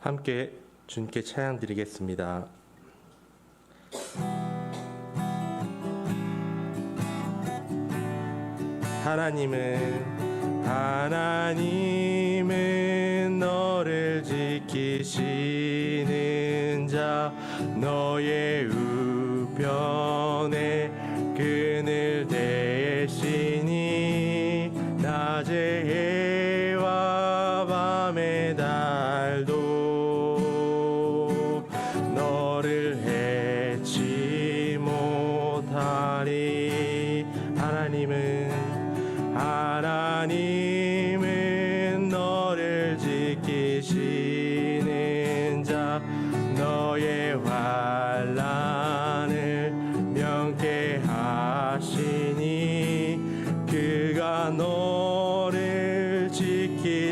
함께 주님께 찬양 드리겠습니다. 하나님은 너를 지키시는 자, 너의 우편에 그늘 대시니 낮의 해와 밤의 달도 너를 해치 못하리. 하나님은 너를 지키시는 자, 너의 환난을 명케 하시니 그가 너를 지키시리라.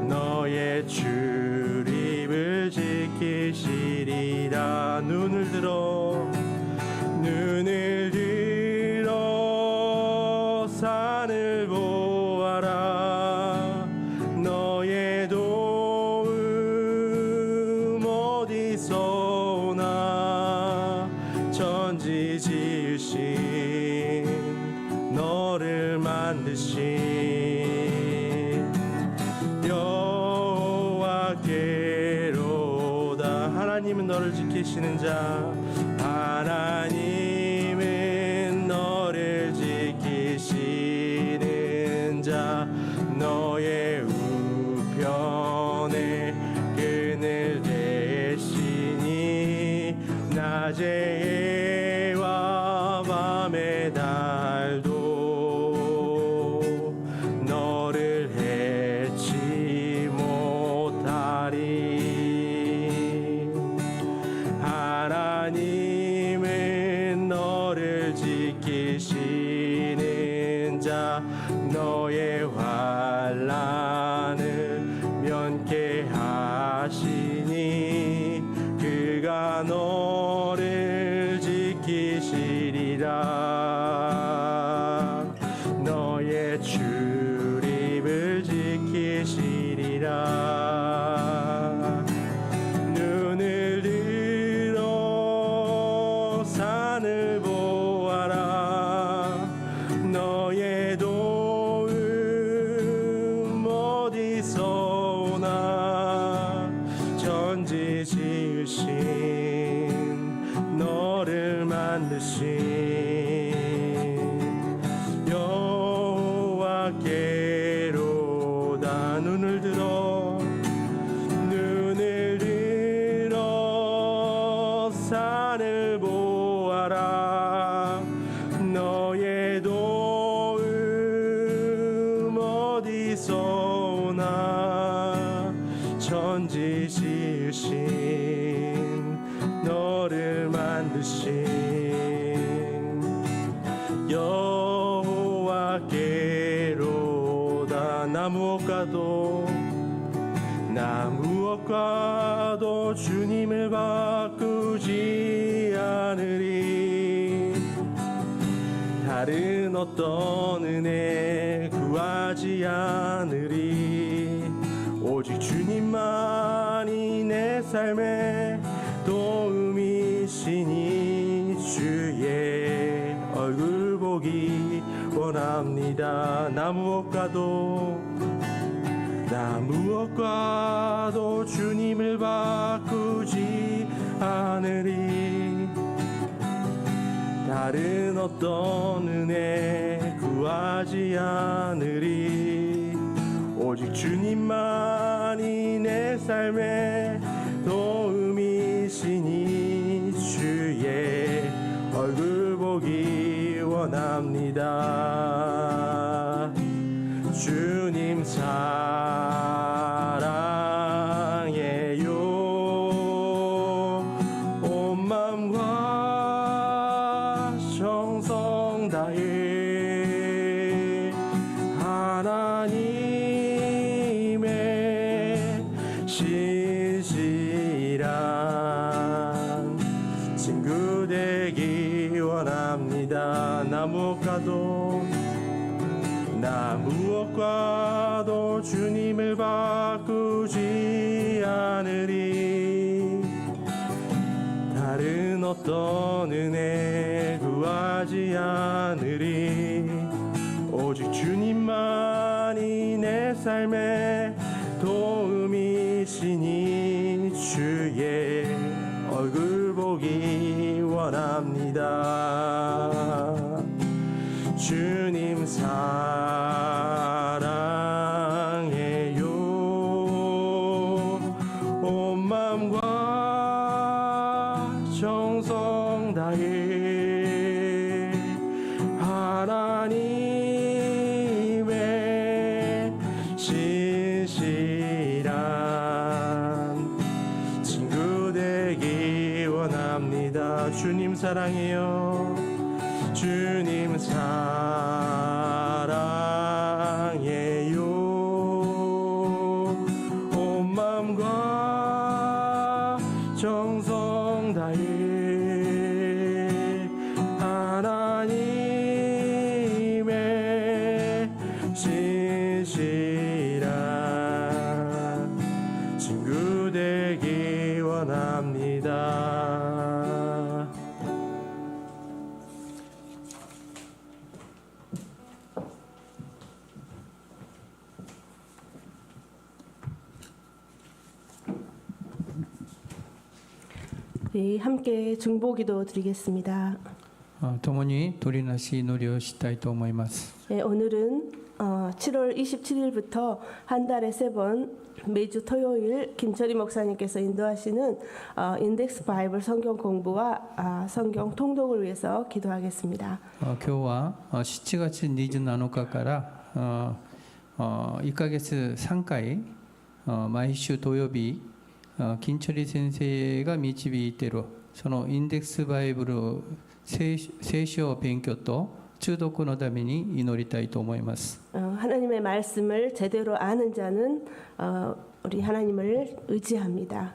너의 출입을 지키시리라. 눈을 들어 산을 보아라. 너의 도움 어디서 오나. 천지 지으신 너를 만드신 여호와께로다. 하나님은 너를 지키시는 자, 하나님은 너를 지키시는 자, 너의 우편에 그늘 대시니 낮의 해와 밤의 달도 너를 해치 못하리. 하나님은 너를 지키시는 자, 너의 환난을 면케 하시니 그가 너를 지키시리라. 너의 출입을 지키시리라. 눈을 들어 산을 보아라. 너의 도움 어디서 오나. 천지 지으신 너를 만드신 여호와께로다. 눈을 들어 산을 보아라. 너의 도움 어디서 오나. 천지 지으신 너를 만드신 여호와께로다. 나 무엇과도 주님을 바꾸지 않으리. 다른 어떤 은혜 구하지 않으리. 오직 주님만이 내 삶의 도움이시니 주의 얼굴 보기 원합니다. 나 무엇과도 주님을 바꾸지 않으리. 다른 어떤 은혜 구하지 않으리. 오직 주님만이 내 삶의 도움이시니 주의 얼굴 보기 원합니다. 주님 사랑해요. 온 마음과 정성 다해 하나님의 신실한 친구 되기 원합니다. 나 무엇과도 무엇과도 주님을 바꾸지 않으리. 다른 어떤 은혜 구하지 않으리. 오직 주님만이 내 삶의 도움이시니 주의 얼굴 보기 원합니다. 주님 사랑해요. 온 마음과 정성 다해 하나님의 신실한 친구 되기 원합니다. 주님 사랑해요. 주님 사랑해요. 온 마음과 정성 다해 하나님의 신실한 친구 되기 원합니다. 네, 함께 중보기도 드리겠습니다. 共に取りなし祈りをしたいと思います。 네, 오늘은 7월 27일부터 한 달에 3번 매주 토요일 김철희 목사님께서 인도하시는 인덱스 바이블 성경 공부와 성경 통독을 위해서 기도하겠습니다. 今日は7月27日から1ヶ月3回毎週土曜日金チョリ先生が導いているそのインデックスバイブル聖書勉強と中読のために祈りたいと思います。 하나님의 말씀을 제대로 아는 자는 우리 하나님을 의지합니다.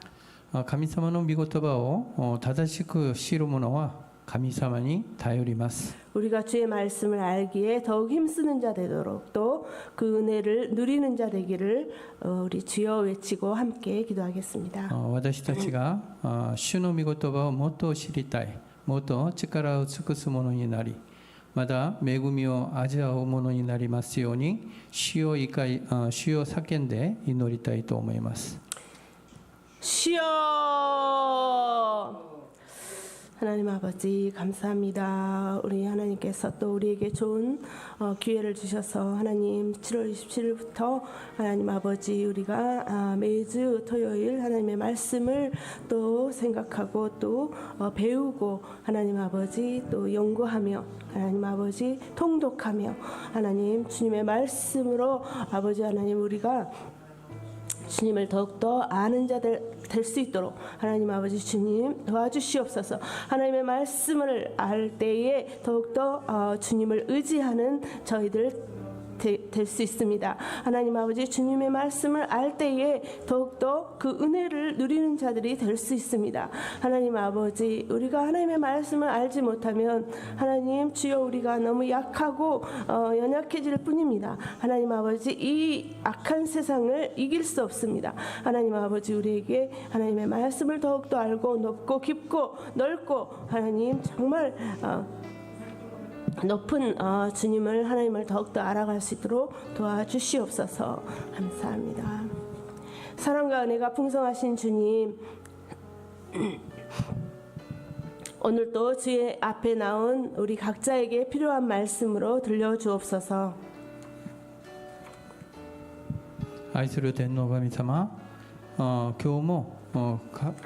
神様の御言葉を正しく知る者は神様に頼ります。 우리가 주의 말씀을 알기에 더욱 힘쓰는 자 되도록 또 그 은혜를 누리는 자 되기를 우리 주여 외치고 함께 기도하겠습니다. 私たちが主の御言葉をもっと知りたい、もっと力を尽くすものになり、また恵みを味わうものになりますように、主を叫んで祈りたいと思います。 주여! 하나님 아버지 감사합니다. 우리 하나님께서 또 우리에게 좋은 기회를 주셔서 하나님 7월 27일부터 하나님 아버지 우리가 매주 토요일 하나님의 말씀을 또 생각하고 또 배우고 하나님 아버지 또 연구하며 하나님 아버지 통독하며 하나님 주님의 말씀으로 아버지 하나님 우리가 주님을 더욱더 아는 자들 될 수 있도록 하나님 아버지 주님 도와주시옵소서. 하나님의 말씀을 알 때에 더욱더 주님을 의지하는 저희들 될 수 있습니다. 하나님 아버지 주님의 말씀을 알 때에 더욱더 그 은혜를 누리는 자들이 될 수 있습니다. 하나님 아버지 우리가 하나님의 말씀을 알지 못하면 하나님 주여 우리가 너무 약하고 연약해질 뿐입니다. 하나님 아버지 이 악한 세상을 이길 수 없습니다. 하나님 아버지 우리에게 하나님의 말씀을 더욱더 알고 높고 깊고 넓고 하나님 정말 높은 주님을 하나님을 더욱더 알아갈 수 있도록 도와주시옵소서. 감사합니다. 사랑과 은혜가 풍성하신 주님, 오늘도 주의 앞에 나온 우리 각자에게 필요한 말씀으로 들려주옵소서. 愛する天皇神様、今日も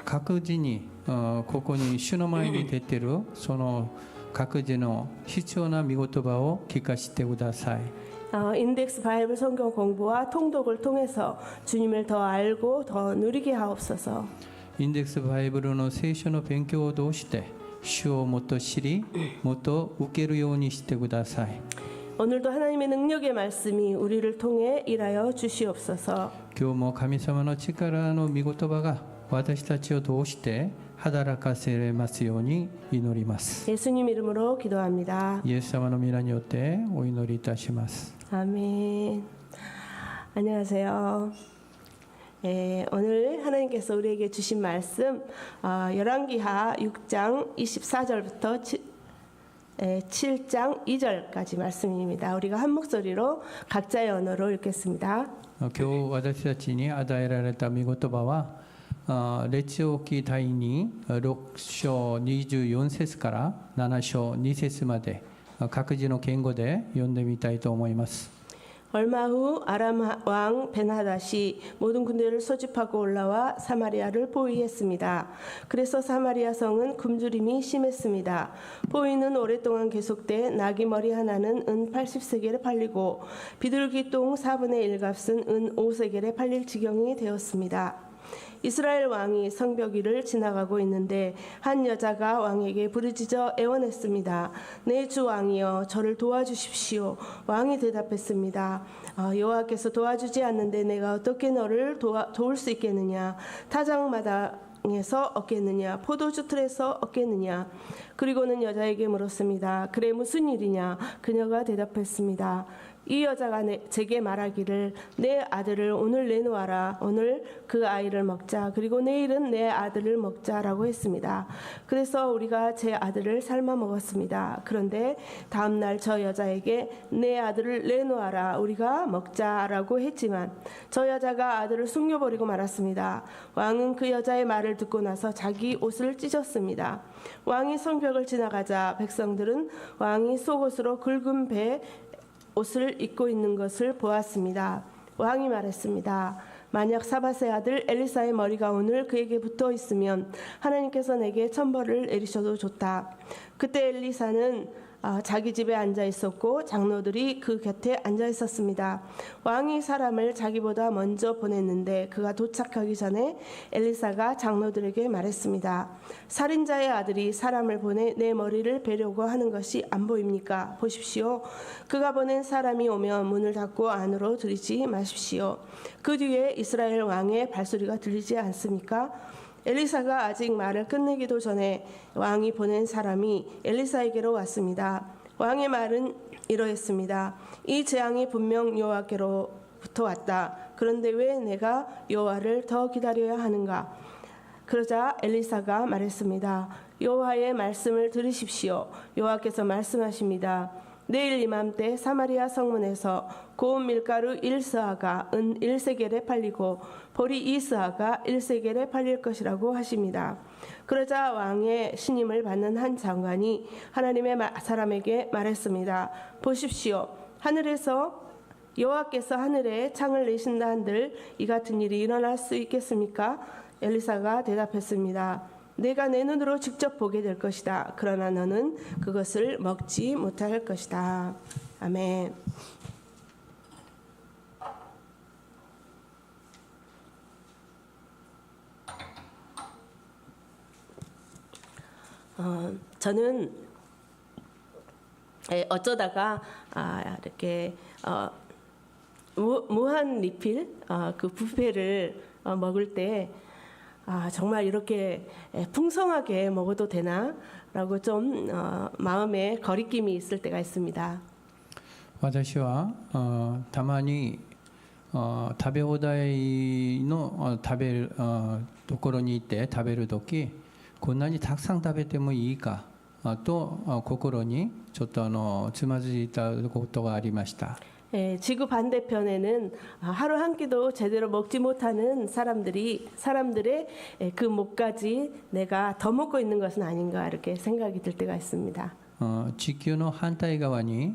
各自にここに主の前に出ているその各自の必要な御言葉を聞かせてください。 인덱스 바이블 성경 공부와 통독을 통해서 주님을 더 알고 더 누리게 하옵소서. インデックスバイブルの聖書の勉強を通して主をもっと知り、もっと受けるようにしてください。 오늘도 하나님의 능력의 말씀이 우리를 통해 일하여 주시옵소서. 今日も神様の力の御言葉が私たちを通して働かせれますように祈ります。 예수님 이름으로 기도합니다. イエス様の皆によってお祈りいたします。 아멘. 안녕하세요. 오늘 하나님께서 우리에게 주신 말씀 열왕기하 6장 24절부터 7장 2절까지 말씀입니다. 우리가 한 목소리로 각자의 언어로 읽겠습니다. 今日私たちに与えられた御言葉は列王記第6章24節から7章2節まで各自の言語で読んでみたいと思います。 얼마 후 아람 왕 벤하닷이 모든 군대를 소집하고 올라와 사마리아를 포위했습니다. 그래서 사마리아 성은 굶주림이 심했습니다. 포위는 오랫동안 계속돼 나귀 머리 하나는 은 80세겔에 팔리고 비둘기 똥 4분의 1값은 은 5세겔에 팔릴 지경이 되었습니다. 이스라엘 왕이 성벽 위를 지나가고 있는데 한 여자가 왕에게 부르짖어 애원했습니다. 내 주 왕이여 저를 도와주십시오. 왕이 대답했습니다. 여호와께서 도와주지 않는데 내가 어떻게 너를 도울 수 있겠느냐. 타작마당에서 얻겠느냐. 포도주 틀에서 얻겠느냐. 그리고는 여자에게 물었습니다. 그래 무슨 일이냐. 그녀가 대답했습니다. 이 여자가 제게 말하기를 내 아들을 오늘 내놓아라. 오늘 그 아이를 먹자. 그리고 내일은 내 아들을 먹자라고 했습니다. 그래서 우리가 제 아들을 삶아 먹었습니다. 그런데 다음 날 저 여자에게 내 아들을 내놓아라. 우리가 먹자라고 했지만 저 여자가 아들을 숨겨버리고 말았습니다. 왕은 그 여자의 말을 듣고 나서 자기 옷을 찢었습니다. 왕이 성벽을 지나가자 백성들은 왕이 속옷으로 굵은 배 옷을 입고 있는 것을 보았습니다. 왕이 말했습니다. 만약 사밧의 아들 엘리사의 머리가 오늘 그에게 붙어 있으면 하나님께서 내게 천벌을 내리셔도 좋다. 그때 엘리사는 자기 집에 앉아 있었고 장로들이 그 곁에 앉아 있었습니다. 왕이 사람을 자기보다 먼저 보냈는데 그가 도착하기 전에 엘리사가 장로들에게 말했습니다. 살인자의 아들이 사람을 보내 내 머리를 베려고 하는 것이 안 보입니까? 보십시오. 그가 보낸 사람이 오면 문을 닫고 안으로 들이지 마십시오. 그 뒤에 이스라엘 왕의 발소리가 들리지 않습니까? 엘리사가 아직 말을 끝내기도 전에 왕이 보낸 사람이 엘리사에게로 왔습니다. 왕의 말은 이러했습니다. 이 재앙이 분명 여호와께로부터 왔다. 그런데 왜 내가 여호와를 더 기다려야 하는가? 그러자 엘리사가 말했습니다. 여호와의 말씀을 들으십시오. 여호와께서 말씀하십니다. 내일 이맘때 사마리아 성문에서 고운 밀가루 1스아가 은 1세겔에 팔리고 보리 2스아가 1세겔에 팔릴 것이라고 하십니다. 그러자 왕의 신임을 받는 한 장관이 하나님의 사람에게 말했습니다. 보십시오. 하늘에서 여호와께서 하늘에 창을 내신다 한들 이 같은 일이 일어날 수 있겠습니까? 엘리사가 대답했습니다. 내가 내 눈으로 직접 보게 될 것이다. 그러나 너는 그것을 먹지 못할 것이다. 아멘. 저는 어쩌다가 이렇게 무한 리필 그 뷔페를 먹을 때 정말 이렇게 풍성하게 먹어도 되나라고 좀 마음에 거리낌이 있을 때가 있습니다. 私はたまに食べ放題の食べるところに行って食べるときこんなにたくさん食べてもいいかと心にちょっとつまずいたことがありました。 지구 반대편에는 하루 한 끼도 제대로 먹지 못하는 사람들의 그 목까지 내가 더 먹고 있는 것은 아닌가 이렇게 생각이 들 때가 있습니다. 地球の反対側に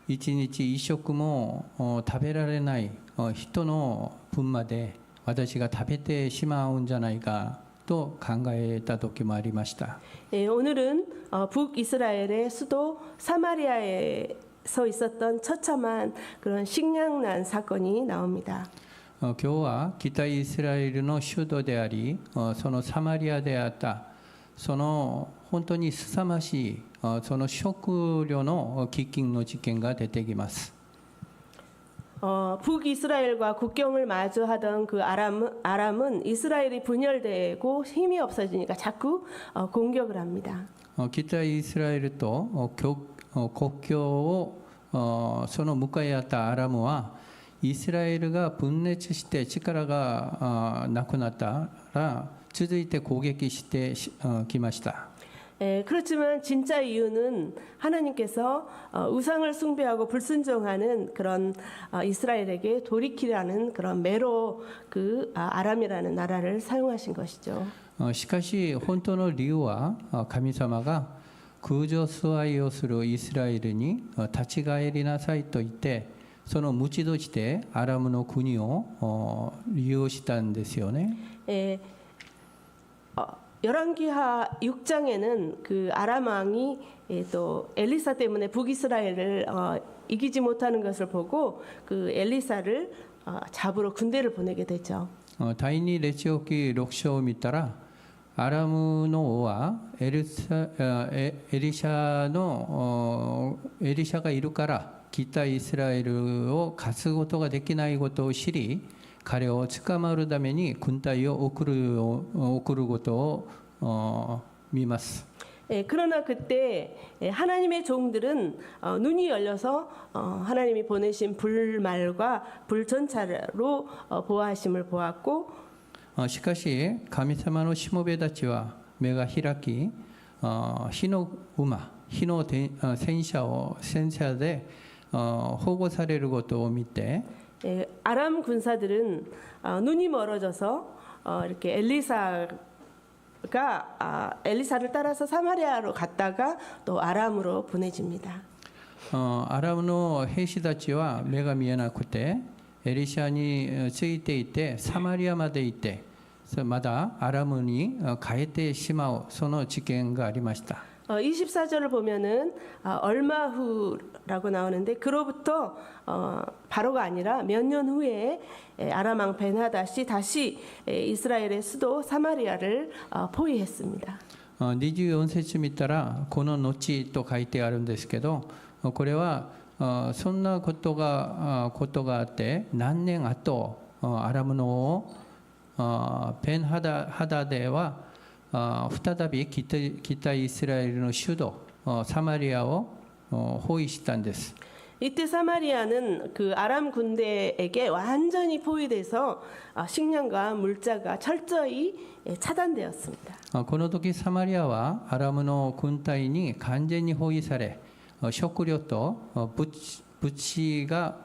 一日一食も食べられない人の分まで私が食べてしまうんじゃないかと考えた時もありました。 오늘은 북이스라엘의 수도 사마리아에서 있었던 처참한 그런 식량난 사건이 나옵니다. 今日は北イスラエルの首都でありそのサマリアであったその本当に凄まじいその食料の飢饉の事件が出てきます。 북이스라엘과 국경을 마주하던 그 아람은 이스라엘이 분열되고 힘이 없어지니까 자꾸 공격을 합니다. 北イスラエルと国境をその向かい合ったアラムはイスラエルが分裂して力がなくなったら続いて攻撃してきました。 그렇지만 진짜 이유는 하나님께서 우상을 숭배하고 불순종하는 그런 이스라엘에게 돌이키라는 그런 매로 그 아람이라는 나라를 사용하신 것이죠. しかし本当の理由は神様が空上崇拝をするイスラエルに立ち返りなさいと言ってその無知としてアラムの国を利用したんですよね。 열왕기하 6장에는 그 아람 왕이 또 엘리사 때문에 북이스라엘을 이기지 못하는 것을 보고 그 엘리사를 잡으러 군대를 보내게 되죠. 第二列王記6章を見たらアラムの王はエリシャがいるから北イスラエルを勝つことができないことを知り彼を捕まるために軍隊を送ることを見ます。 그러나 그때 하나님의 종들은 눈이 열려서 하나님이 보내신 불말과 불전차로 보호하심을 보았고 しかし神様のしもべたちは目が開き火の馬火の戦車で保護されることを見て 아람 군사들은 눈이 멀어져서 이렇게 엘리사를 따라서 사마리아로 갔다가 또 아람으로 보내집니다. アラムの兵士たちは目が見えなくてエリシャについていてサマリアまで行ってまだアラムに変えてしまうその事件がありました。 24절을 보면은 얼마 후라고 나오는데 그로부터 바로가 아니라 몇 년 후에 아람 왕 벤하닷이 다시 이스라엘의 수도 사마리아를 포위했습니다. 24節見たらこの後と書いてあるんですけどこれはそんなことがあって何年後アラムの王ベンハダデは再び北イスラエルの首都サマリアを包囲したんです。 이때 사마리아는 그 아람 군대에게 완전히 포위돼서 식량과 물자가 철저히 차단되었습니다. この時サマリアはアラムの軍隊に完全に包囲され食料と物資が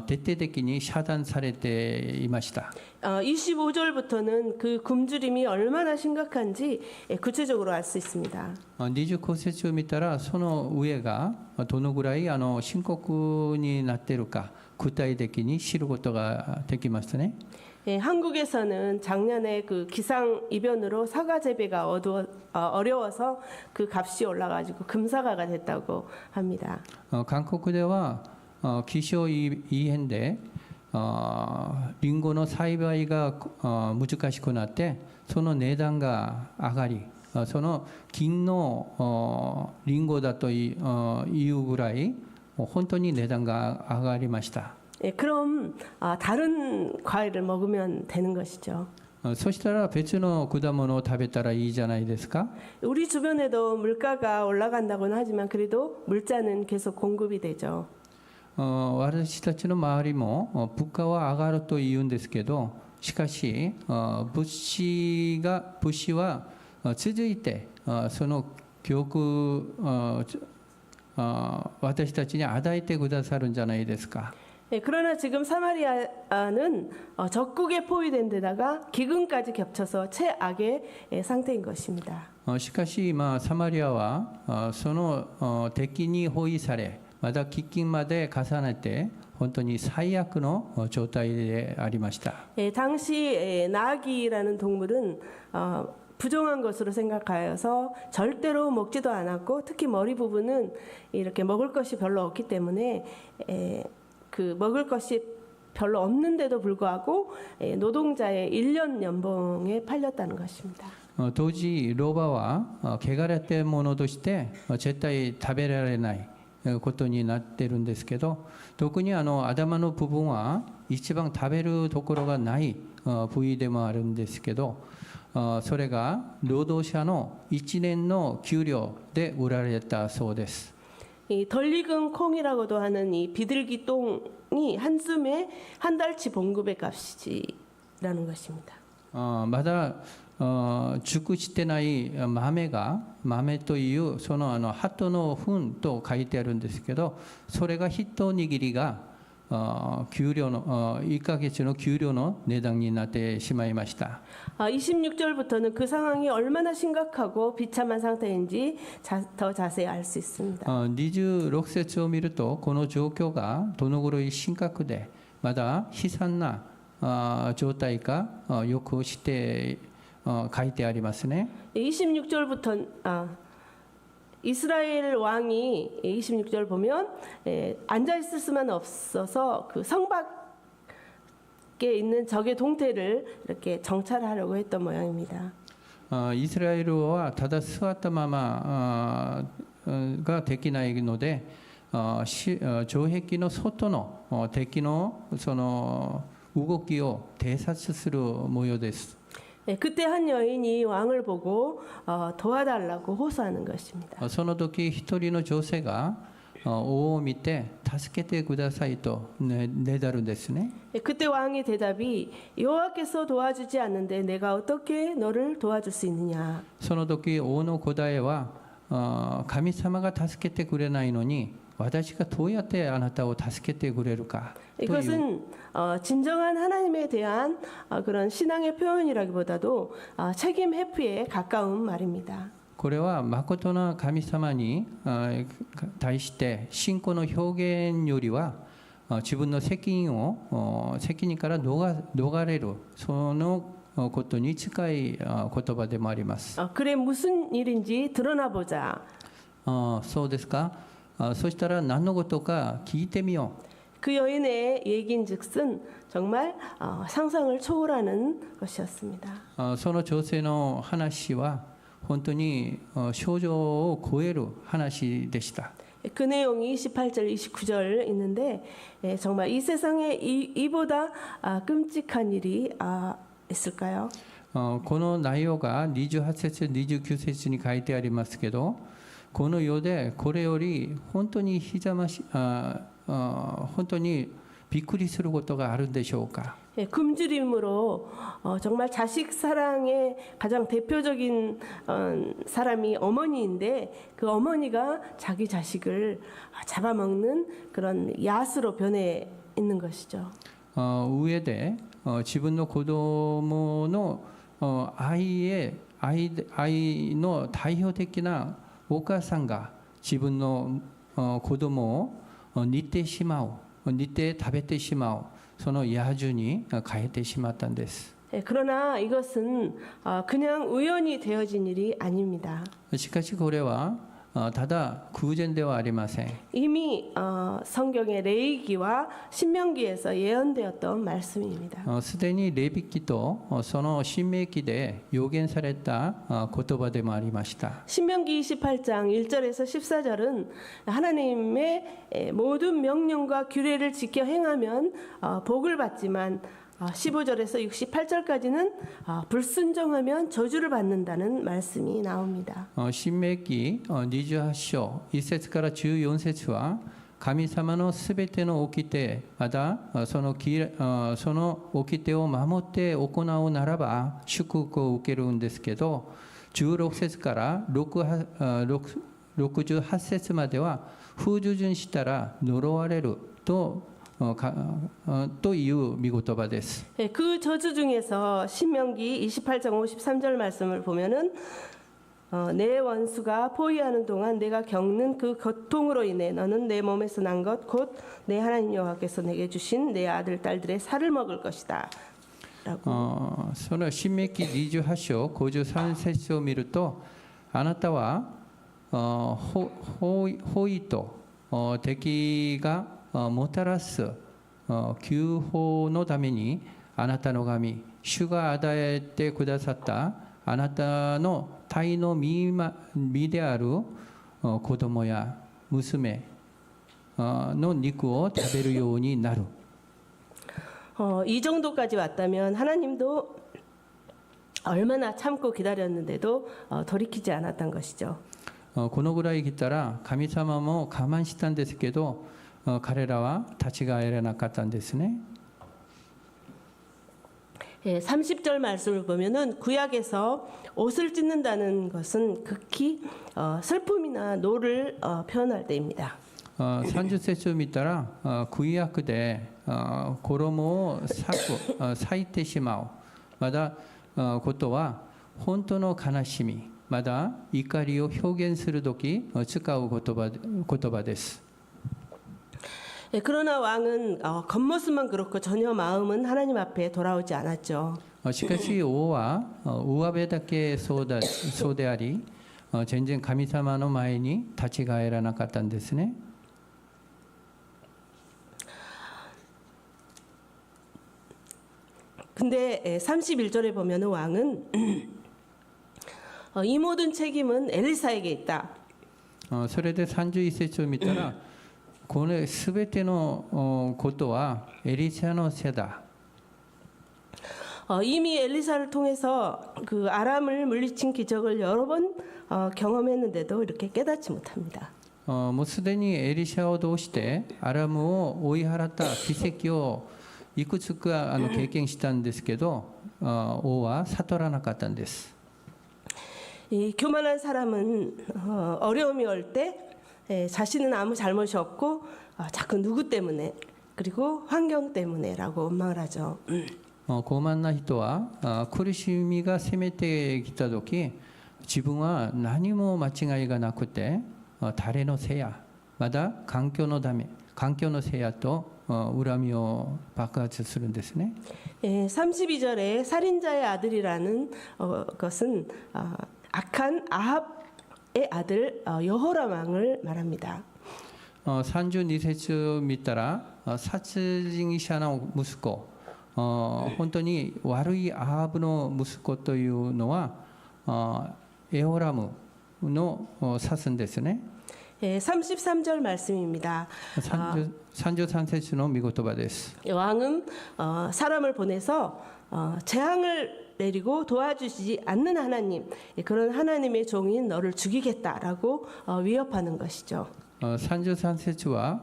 徹底的に遮断されていました。 25절부터는 그 굶주림이 얼마나 심각한지 구체적으로 알 수 있습니다. 29節を見たらその上がどのぐらい深刻になっているか具体的に知ることができましたね。 한국에서는 작년에 그 기상 이변으로 사과 재배가 어려워서 그 값이 올라가지고 금사과가 됐다고 합니다. 韓国では気象異変でリンゴの栽培が難しくなってその値段が上がりその金のリンゴだというぐらい本当に値段が上がりました。 그럼 다른 과일을 먹으면 되는 것이죠. そしたら別の果物を食べたらいいじゃないですか。 우리 주변에도 물가가 올라간다고는 하지만 그래도 물자는 계속 공급이 되죠. 私たちの周りも物価は上がると言うんですけどしかし物資は続いてその教訓私たちに与えてくださるんじゃないですか。 그러나 지금 사마리아는 적국에 포위된 데다가 기근까지 겹쳐서 최악의 상태인 것입니다. しかし今サマリアはその敵に包囲されまた飢饉まで重ねて本当に最悪の状態でありました。 당시 나귀라는 동물은 부정한 것으로 생각하여서 절대로 먹지도 않았고 특히 머리 부분은 이렇게 먹을 것이 별로 없기 때문에 그 먹을 것이 별로 없는데도 불구하고 노동자의 1년 연봉에 팔렸다는 것입니다. 当時老婆は汚れたものとして絶対食べられないことになってるんですけど特に頭の部分は一番食べるところがない部位でもあるんですけどそれが労働者の1年の給料で売られたそうです。이 덜 익은 콩이라고도 하는 이 비둘기 똥이 한 줌에 한 달치 봉급의 값이지라는 것입니다. まだ熟してない豆というその鳩の糞と書いてあるんですけど、それが一握りが給料の1ヶ月の給料の値段になってしまいました。 26절부터는 그 상황이 얼마나 심각하고 비참한 상태인지 더 자세히 알 수 있습니다. 26節を見るとこの状況がどのぐらい深刻でまだ悲惨な状態かよくして書いてありますね。 26절부터 이스라엘 왕이 26절 보면 앉아 있을 수만 없어서 그 성밖에 있는 적의 동태를 이렇게 정찰하려고 했던 모양입니다. イスラエルはただ座ったままができないので、城壁の外の敵のその動きを偵察する模様です。 그때 한 여인이 왕을 보고 도와달라고 호소하는 것입니다. その時一人の女性が王を見て助けてくださいとねだるんですね。 그때 왕의 대답이 여호와께서 도와주지 않는데 내가 어떻게 너를 도와줄 수 있느냐. その時王の答えは神様が助けてくれないのに私がどうやってあなたを助けてくれるかという 이것은 진정한 하나님에 대한 그런 신앙의 표현이라기보다도 책임 회피에 가까운 말입니다. これは誠の神様に対して信仰の表現よりは自分の責任から逃れるそのことに近い言葉でもあります。 그래 무슨 일인지 드러나 보자. そうですか。そしたら何のことか聞いてみよう。 그 여인의 얘기인즉슨 정말 상상을 초월하는 것이었습니다. その女性の話は本当に症状を超える話でした。 그 내용이 28절, 29절 있는데 정말 이 세상에 이보다 끔찍한 일이 있을까요? この内容が28節、29節に書いてありますけど、この世でこれより本当に本当にびっくりすることがあるんでしょうか。 굶주림으로 정말 자식 사랑의 가장 대표적인 사람이 어머니인데 그 어머니가 자기 자식을 잡아먹는 그런 야수로 변해 있는 것이죠. 上で自分の子供の愛の代表的なお母さんが自分の子供を煮てしまう、煮て食べてしまう、その野獣に変えてしまったんです。 그러나 이것은 그냥 우연히 되어진 일이 아닙니다. しかしこれはただ偶然ではありません。 이미 성경의 레위기와 신명기에서 예언되었던 말씀입니다. すでにレビ記とその新明記で予言された言葉でもありました。 신명기 28장 1절에서 14절은 하나님의 모든 명령과 규례를 지켜 행하면 복을 받지만 15절에서 68절까지는 불순종하면 저주를 받는다는 말씀이 나옵니다. 新明記28章1節から14節は神様のすべての掟またその掟を守って行うならば祝福を受けるんですけど16節から68節までは不従順したら呪われるという見言葉です。 그 저주 중에서 신명기 28장 53절 말씀을 보면은 내 원수가 포위하는 동안 내가 겪는 그 고통으로 인해 너는 내 몸에서 난 것 곧 내 하나님 여호와께서 내게 주신 내 아들 딸들의 살을 먹을 것이다. 라고. その新明記28章53節を見るとあなたは包囲と敵がもたらす救報のためにあなたの神主が与えてくださったあなたの体の身である子供や娘の肉を食べるようになる。 이 정도까지 왔다면 하나님도 얼마나 참고 기다렸는데도 돌이키지 않았던 것이죠. このぐらい来たら神様も我慢したんですけど、彼らは立ち返らなかったんですね。 30절 말씀을 보면은 구약에서 옷을 찢는다는 것은 극히 슬픔이나 노를 표현할 때입니다. 30節を見たら、旧約で衣を裂いてしまうまだことは本当の悲しみ、まだ怒りを表現するとき使う言葉です。 그러나 왕은 겉모습만 그렇고 전혀 마음은 하나님 앞에 돌아오지 않았죠. しかし王は上辺だけそうであり、全然神様の前に立ち返らなかったんですね。 근데 31절에 보면은 왕은 이 모든 책임은 엘리사에게 있다. それで31節を見たら、このすべてのことはエリシャのせいだ。 이미 엘리사를 통해서 그 아람을 물리친 기적을 여러 번 경험했는데도 이렇게 깨닫지 못합니다. もうすでにエリシャを通してアラムを追い払った奇跡をいくつか経験したんですけど、王は悟らなかったんです。 이 교만한 사람은 어려움이 올 때 자신은 아무 잘못이 없고 자꾸 누구 때문에 그리고 환경 때문에라고 원망을 하죠. 傲慢な人は苦しみが攻めてきた時、自分は何も間違いがなくて誰のせいや、まだ環境のせいやと恨みを爆発するんですね。 32절에 살인자의 아들이라는 것은 악한 아합의 아들 여호람 왕을 말합니다. 32節を見たら殺人者の息子、本当に悪いアハブの息子というのはエホラムの指すんですね。 33절 말씀입니다. 33節の御言葉です。 왕은 사람을 보내서 재앙을 내리고 도와주시지 않는 하나님, 그런 하나님의 종인 너를 죽이겠다라고 위협하는 것이죠. 33節は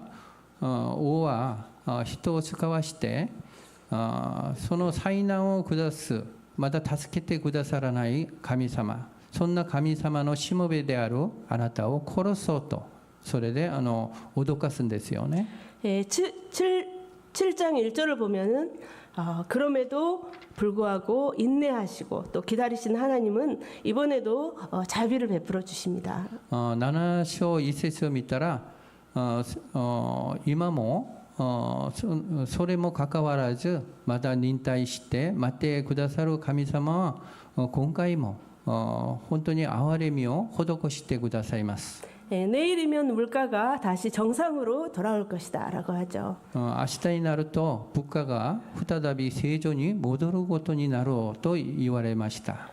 王は人を使わしてその災難を下す、また助けてくださらない神様、そんな神様のしもべであるあなたを殺そうと、それで脅かすんですよね。 7장 1절을 보면은 그럼에도 불구하고 인내하시고 또 기다리시는 하나님은 이번에도 자비를 베풀어 주십니다. 7章1節を見たら今もそれもかかわらずまた忍耐して待ってくださる神様は今回も本当に憐れみを施してくださいます。 내일이면 물가가 다시 정상으로 돌아올 것이다라고 하죠. 明日になると物価が再び正常に戻ることになろうと言われました。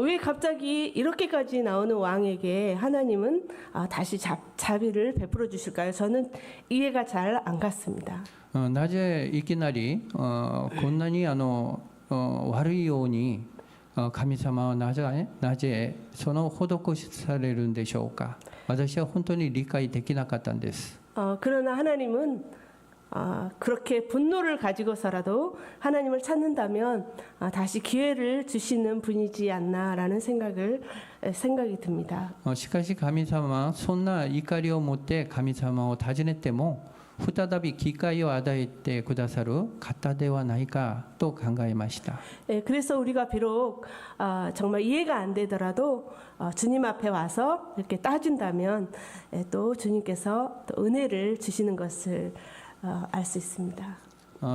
왜 갑자기 이렇게까지 나오는 왕에게 하나님은 다시 자비를 베풀어 주실까요? 저는 이해가 잘 안 갔습니다. なぜいきなりこんなに悪いように神様はなぜその施されるんでしょうか。私は本当に理解できなかったんです。 그러나 하나님은 그렇게 분노를 가지고서라도 하나님을 찾는다면 다시 기회를 주시는 분이지 않나라는 생각이 듭니다. しかし神様はそんな怒りを持って神様を訪ねても再び機会を与えてくださる方ではないかと考えました。 그래서 우리가 비록 정말 이해가 안 되더라도 주님 앞에 와서 이렇게 따진다면 또 주님께서 또 은혜를 주시는 것을 알 수 있습니다.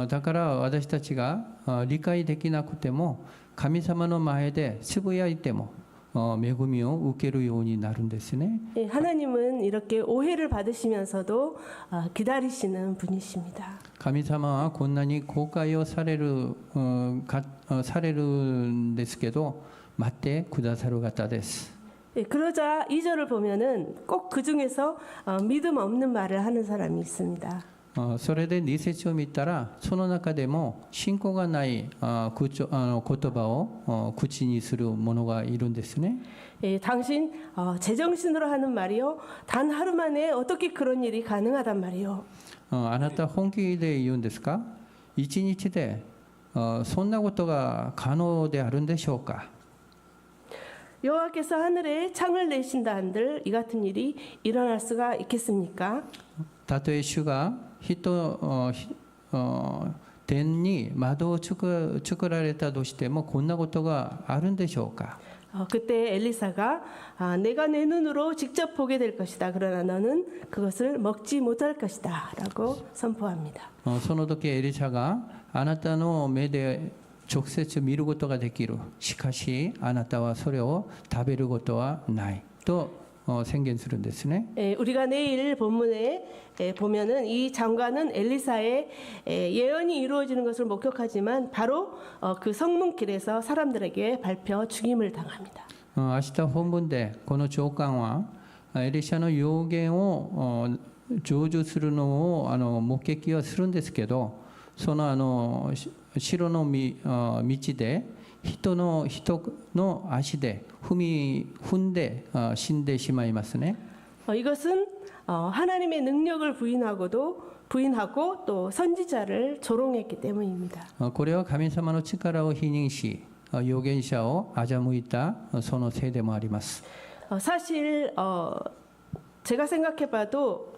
だから私たちが理解できなくても神様の前でつぶやいても恵みを受けるようになるんですね。 하나님은 이렇게 오해를 받으시면서도 기다리시는 분이십니다. 神様はこんなに後悔をされるんですけど待ってくださる方です。 그러자 2절을 보면은 꼭 그 중에서 믿음 없는 말을 하는 사람이 있습니다. それで2節を見たらその中でも信仰がない言葉を口にする者がいるんですね。 당신 제정신으로 하는 말이요. 단 하루 만에 어떻게 그런 일이 가능하단 말이요. あなた本気で言うんですか？一日でそんなことが可能であるんでしょうか？ 여호와께서 하늘에 창을 내신다 한들 이 같은 일이 일어날 수가 있겠습니까? たとえ主が天に窓を作られたとしてもこんなことがあるんでしょうか？ 그때 엘리사가 내가 내 눈으로 직접 보게 될 것이다. 그러나 너는 그것을 먹지 못할 것이다라고 선포합니다. その時エリシャがあなたの目で直接見ることができる。しかしあなたはそれを食べることはないと宣言するんですね。 우리가 내일 본문에 보면은 이 장관은 엘리사의 예언이 이루어지는 것을 목격하지만 바로 그 성문길에서 사람들에게 밟혀 죽임을 당합니다. 明日本文でこの長官はエリシャの預言を成就するのを目撃はするんですけど、その城の道で人の足で踏んで死んでしまいますね。 이것은 하나님의 능력을 부인하고 또 선지자를 조롱했기 때문입니다. これは神様の力を否認し預言者を欺いたそのせいでもあります。 사실 제가 생각해봐도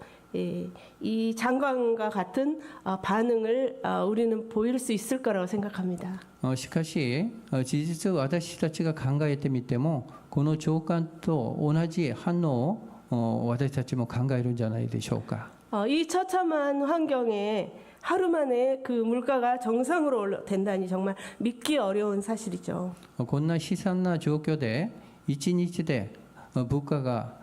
이 장관과 같은 반응을 우리는 보일 수 있을 거라고 생각합니다. しかし事実私たちが考えてみてもこの長官と同じ反応を私たちも考えるんじゃないでしょうか。 이 처참한 환경에 하루 만에 그 물가가 정상으로 된다니 정말 믿기 어려운 사실이죠. こんな悲惨な状況で一日で物価が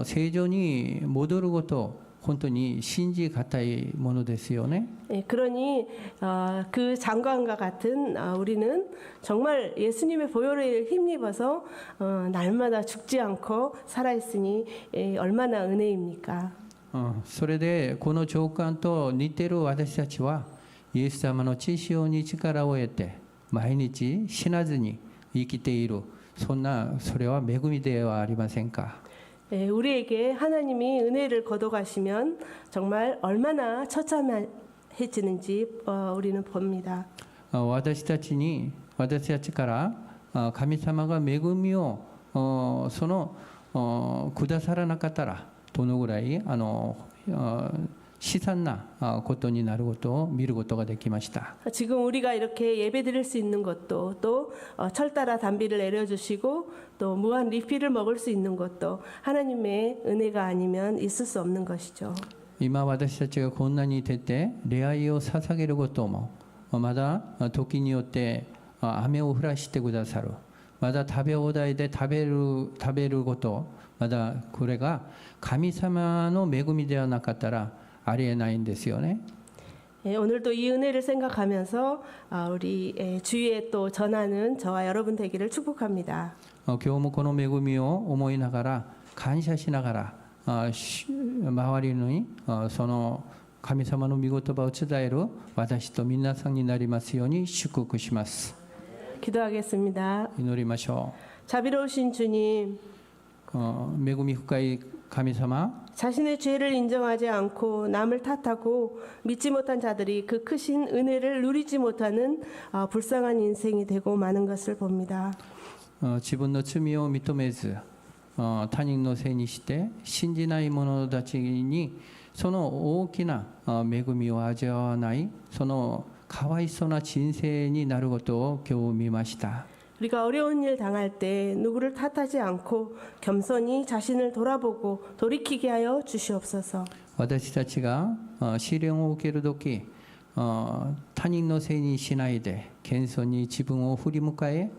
正常に戻ること本当に信じがたいものですよね。 그러니 그 장관과 같은 우리는 정말 예수님의 보혈을 힘입어서 날마다 죽지 않고 살아있으니 얼마나 은혜입니까? それでこの長官と似ている私たちはイエス様の血潮に力を得て毎日死なずに生きている。それは恵みではありませんか？ 우리에게 하나님이 은혜를 거둬가시면 정말 얼마나 처참해지는지 우리는 봅니다. 私たちから神様が恵みをくださらなかったらどのぐらい悲惨なことになることを見ることができました。 지금 우리가 이렇게 예배드릴 수 있는 것도 또 철따라 단비를 내려주시고 또 무한 리필을 먹을 수 있는 것도 하나님의 은혜가 아니면 있을 수 없는 것이죠. 今私たちがこんなにいてて礼拝を捧げることもまだ時によって雨を降らしてくださる。まだ食べ放題で食べることまだこれが神様の恵みではなかったらありえないんですよね。 오늘도 이 은혜를 생각하면서 우리 주위에 또 전하는 저와 여러분 되기를 축복합니다. 今日もこの恵みを思いながら感謝しながら周りにその神様の御言葉を伝える私と皆さんになりますように祝福します。 기도하겠습니다. 祈りましょ 자비로우신 주님, う。恵み深い神様、 자신의 죄를 인정하지 않고 남을 탓하고 믿지 못한 자들이 그 크신 은혜를 누리지 못하는 불쌍한 인생이 되고 마는 것을 봅니다. 自分の罪を認めず他人のせいにして信じない者たちにその大きな恵みを味わわないそのかわいそうな人生になることを今日見ました。 우리가 어려운 일 당할 때 누구를 탓하지 않고 겸손히 자신을 돌아보고 돌이키게 하여 주시옵소서. 私たちが試練を受けるとき他人のせいにしないで謙遜に自分を振り向かえ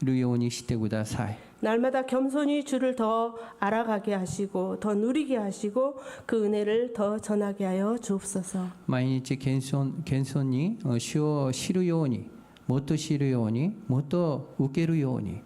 るようにしてください。 날마다 겸손히 주를 더 알아가게 하시고 더 누리게 하시고 그 은혜를 더 전하게 하여 주옵소서. 毎日謙遜に主を知るようにもっと知るようにもっと受けるように